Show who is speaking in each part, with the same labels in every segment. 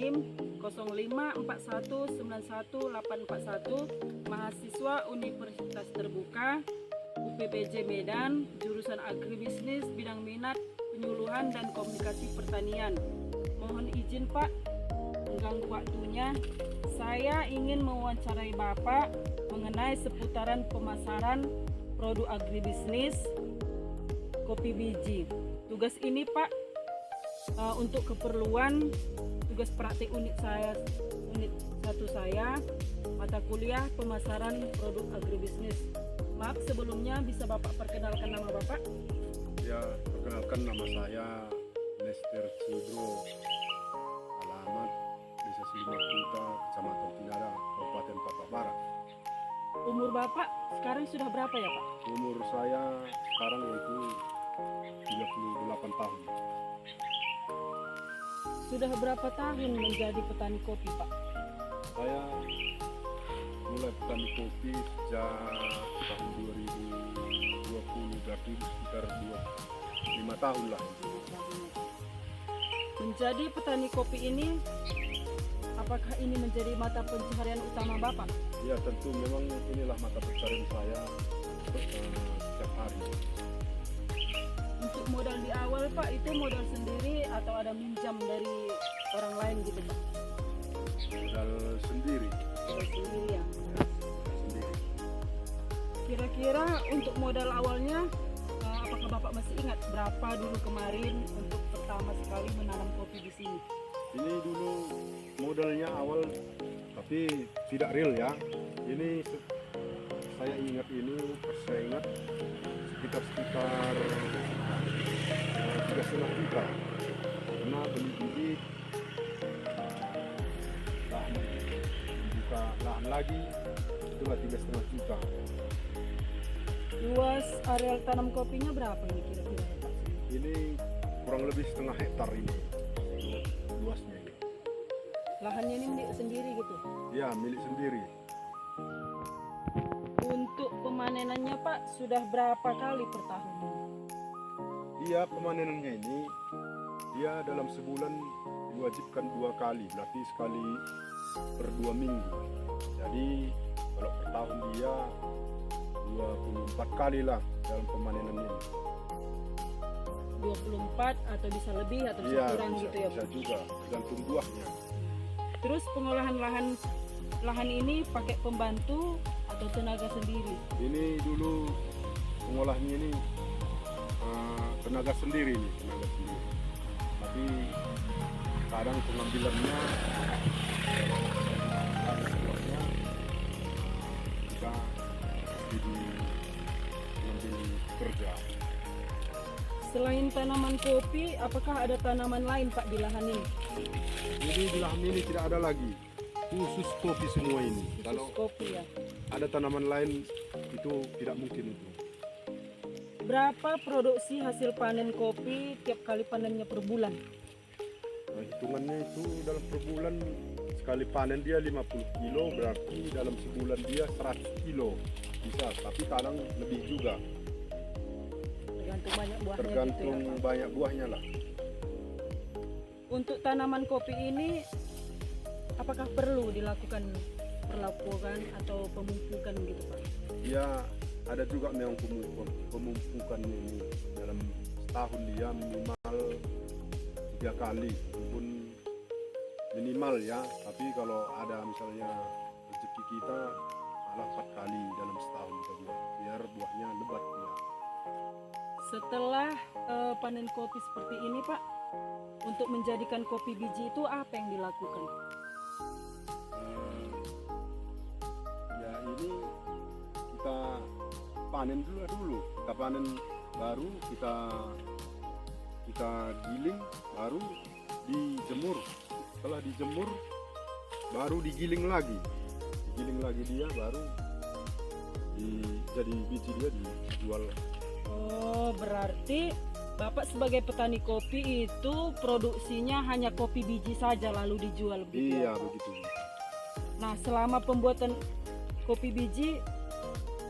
Speaker 1: NIM 054191841, mahasiswa Universitas Terbuka UPBJ Medan, jurusan Agribisnis, bidang minat penyuluhan dan komunikasi pertanian. Mohon izin Pak, mengganggu waktunya. Saya ingin mewawancarai Bapak mengenai seputaran pemasaran produk agribisnis kopi biji. Tugas ini Pak untuk keperluan tugas praktik unit 1 saya, mata kuliah pemasaran produk agribisnis. Maaf sebelumnya, bisa Bapak perkenalkan nama Bapak?
Speaker 2: Ya, perkenalkan nama saya Lester Cidro, alamat Desa Silimakuta, Kecamatan Tinara, Kabupaten Papua Barat.
Speaker 1: Umur Bapak sekarang sudah berapa ya Pak?
Speaker 2: Umur saya sekarang yaitu 38 tahun.
Speaker 1: Sudah berapa tahun menjadi petani kopi Pak?
Speaker 2: Saya mulai petani kopi sejak tahun 2020, berarti sekitar 25 tahun lah.
Speaker 1: Menjadi petani kopi ini, apakah ini menjadi mata pencaharian utama Bapak?
Speaker 2: Ya tentu memang inilah mata pencarian saya setiap hari.
Speaker 1: Untuk modal di awal Pak, itu modal sendiri atau ada minjam dari orang lain gitu Pak?
Speaker 2: Modal sendiri.
Speaker 1: Modal sendiri ya?
Speaker 2: Sendiri.
Speaker 1: Kira-kira untuk modal awalnya, apakah Bapak masih ingat berapa dulu kemarin untuk pertama sekali menanam kopi di sini?
Speaker 2: Ini dulu modalnya awal, tapi tidak real ya. Ini saya ingat sekitar 3,5 juta. Karena beli bibit, buka lahan lagi, itulah 3,5 juta.
Speaker 1: Luas areal tanam kopinya berapa ini kira-kira Pak?
Speaker 2: Ini kurang lebih setengah hektar ini luasnya.
Speaker 1: Lahannya ini milik sendiri gitu?
Speaker 2: Ya, milik sendiri.
Speaker 1: Untuk pemanenannya Pak, sudah berapa kali per tahun?
Speaker 2: Iya, pemanenannya ini dia dalam sebulan diwajibkan 2 kali, berarti sekali per 2 minggu. Jadi kalau per tahun dia 24 kali lah dalam pemanenan ini.
Speaker 1: 24 atau bisa lebih atau bisa
Speaker 2: Iya,
Speaker 1: kurang gitu ya
Speaker 2: bisa
Speaker 1: Pak?
Speaker 2: juga, tergantung buahnya.
Speaker 1: Terus pengolahan lahan ini pakai pembantu atau tenaga sendiri?
Speaker 2: Ini dulu pengolahnya ini tenaga sendiri. Tapi kadang pengambilannya buahnya kita mengambil kerja.
Speaker 1: Selain tanaman kopi, apakah ada tanaman lain Pak di lahan ini?
Speaker 2: Jadi di lahan ini tidak ada lagi, khusus kopi semua ini.
Speaker 1: Khusus
Speaker 2: Kalau
Speaker 1: kopi ya.
Speaker 2: ada tanaman lain itu tidak mungkin itu.
Speaker 1: Berapa produksi hasil panen kopi tiap kali panennya per bulan?
Speaker 2: Nah, hitungannya itu dalam per bulan sekali panen dia 50 kilo, berarti dalam sebulan dia 100 kilo bisa, tapi kadang lebih juga.
Speaker 1: Tergantung banyak buahnya
Speaker 2: Tergantung
Speaker 1: gitu ya Pak?
Speaker 2: banyak buahnya lah.
Speaker 1: Untuk tanaman kopi ini, apakah perlu dilakukan perlapukan atau pemupukan gitu Pak?
Speaker 2: Ya ada juga memang pemumpukan ini dalam setahun dia minimal 3 kali, walaupun minimal ya, tapi kalau ada misalnya rezeki kita malah 4 kali dalam setahun kita buat, biar buahnya lebat ya.
Speaker 1: Setelah panen kopi seperti ini Pak, untuk menjadikan kopi biji itu apa yang dilakukan?
Speaker 2: Ya ini kita panen dulu, kita panen baru kita giling, baru dijemur. Setelah dijemur baru digiling lagi dia, baru jadi biji dia dijual.
Speaker 1: Oh, berarti Bapak sebagai petani kopi itu produksinya hanya kopi biji saja lalu dijual begitu?
Speaker 2: Iya
Speaker 1: ya?
Speaker 2: begitu.
Speaker 1: Nah, selama pembuatan kopi biji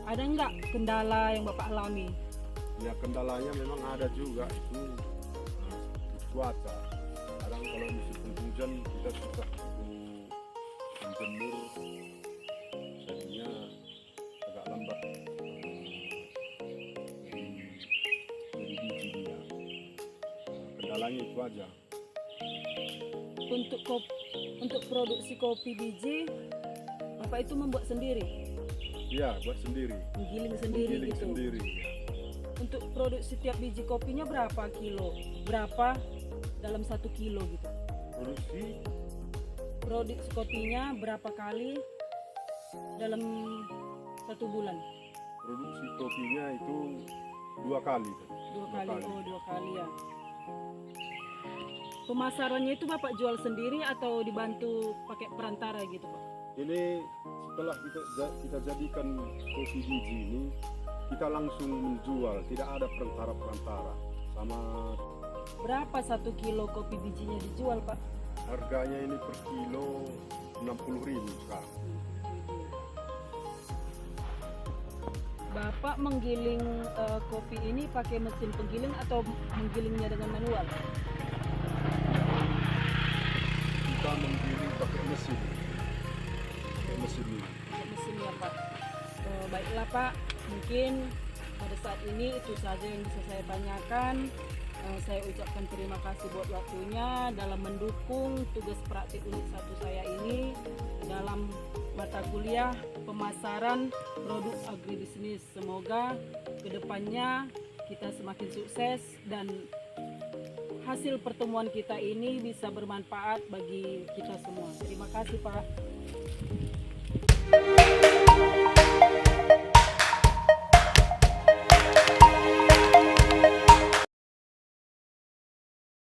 Speaker 1: ada nggak kendala yang Bapak alami?
Speaker 2: Ya kendalanya memang ada juga, itu seperti cuaca. Kadang kalau musim penghujan kita
Speaker 1: Pak.
Speaker 2: Untuk menjemur jadinya agak lambat dari biji dia. Kendalanya itu aja.
Speaker 1: Untuk produksi kopi biji, Bapak itu membuat sendiri,
Speaker 2: Iya, buat sendiri.
Speaker 1: menggiling sendiri
Speaker 2: Menggiling
Speaker 1: gitu.
Speaker 2: sendiri. Ya.
Speaker 1: Untuk produksi tiap biji kopinya berapa kilo? Berapa dalam 1 kilo gitu? Produksi kopinya berapa kali dalam 1 bulan?
Speaker 2: Produksi kopinya itu 2 kali. tadi.
Speaker 1: 2 kali. Oh, 2 kali ya. Pemasarannya itu Bapak jual sendiri atau dibantu pakai perantara gitu Pak?
Speaker 2: Ini setelah kita jadikan kopi biji ini, kita langsung menjual, tidak ada perantara-perantara. Sama
Speaker 1: Berapa 1 kilo kopi bijinya dijual Pak?
Speaker 2: harganya ini per kilo 60.000 sekarang.
Speaker 1: Bapak menggiling kopi ini pakai mesin penggiling atau menggilingnya dengan manual?
Speaker 2: Kita menggiling pakai mesin ini.
Speaker 1: Pakai mesin ya Pak. Baiklah Pak, mungkin pada saat ini itu saja yang bisa saya tanyakan. Saya ucapkan terima kasih buat waktunya dalam mendukung tugas praktik unit 1 saya ini dalam mata kuliah pemasaran produk agribisnis. Semoga kedepannya kita semakin sukses dan hasil pertemuan kita ini bisa bermanfaat bagi kita semua. Terima kasih Pak.